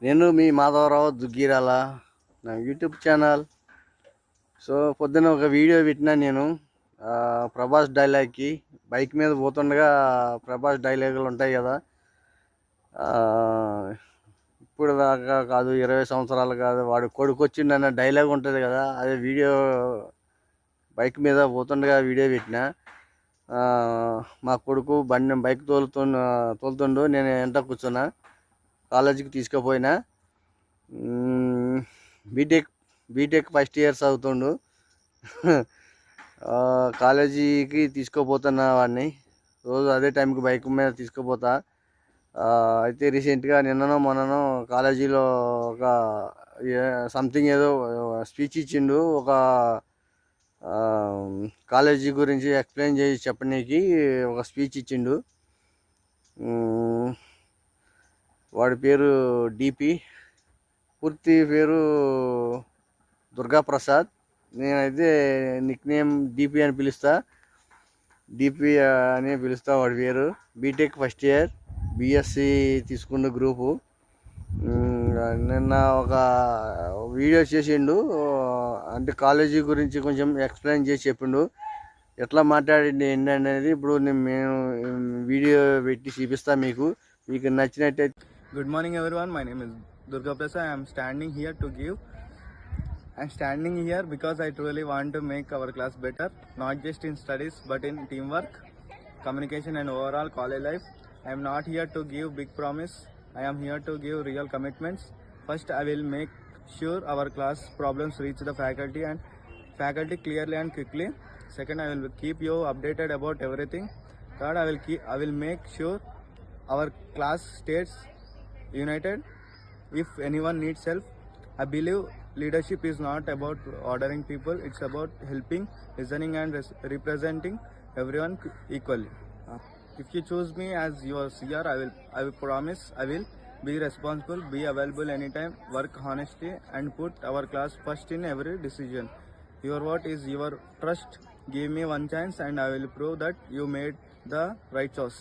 నేను మీ మాధవరావు దుగ్గిరాల నా YouTube channel. So పొద్దున్న ఒక వీడియో పెట్టినా నేను ప్రభాస్ డైలాగ్కి. బైక్ మీద పోతుండగా ప్రభాస్ డైలాగులు ఉంటాయి కదా, ఇప్పుడు దాకా కాదు 20 సంవత్సరాలు కాదు వాడు కొడుకు వచ్చిండన్న డైలాగ్ ఉంటుంది కదా, అదే వీడియో బైక్ మీద పోతుండగా వీడియో పెట్టిన. మా కొడుకు బైక్ తోలుతుండు, నేను వెంట కూర్చున్నా. కాలేజీకి తీసుకుపోయినా. బీటెక్ ఫస్ట్ ఇయర్స్ అవుతుండు. కాలేజీకి తీసుకుపోతున్నా వాడిని. రోజు అదే టైంకి బైక్ మీద తీసుకుపోతా. అయితే రీసెంట్గా నిన్ననో మొన్ననో కాలేజీలో ఒక సంథింగ్ ఏదో స్పీచ్ ఇచ్చిండు. ఒక కాలేజీ గురించి ఎక్స్ప్లెయిన్ చేసి చెప్పనీకి ఒక స్పీచ్ ఇచ్చిండు. వాడి పేరు డిపి, పూర్తి పేరు దుర్గాప్రసాద్. నేనైతే నిక్ నేమ్ డిపి అని పిలుస్తా. డిపి అని పిలుస్తా వాడి పేరు. బీటెక్ ఫస్ట్ ఇయర్, బిఎస్సి తీసుకున్న గ్రూపు. నిన్న ఒక వీడియో చేసిండు, అంటే కాలేజీ గురించి కొంచెం ఎక్స్ప్లెయిన్ చేసి చెప్పిండు. ఎట్లా మాట్లాడింది ఏంటి అనేది ఇప్పుడు నేను వీడియో పెట్టి చూపిస్తా మీకు నచ్చినట్టయితే. Good morning everyone, my name is Durga Prasad. I am standing here because I truly want to make our class better, not just in studies but in teamwork, communication and overall college life. I am not here to give big promise, I am here to give real commitments. First, I will make sure our class problems reach the faculty clearly and quickly. Second, I will keep you updated about everything. Third, I will make sure our class stays united if anyone needs help. I believe leadership is not about ordering people, it's about helping, listening and representing everyone equally. If you choose me as your CR, I will promise I will be responsible, be available anytime, work honestly and put our class first in every decision. Your vote is your trust. Give me one chance and I will prove that you made the right choice.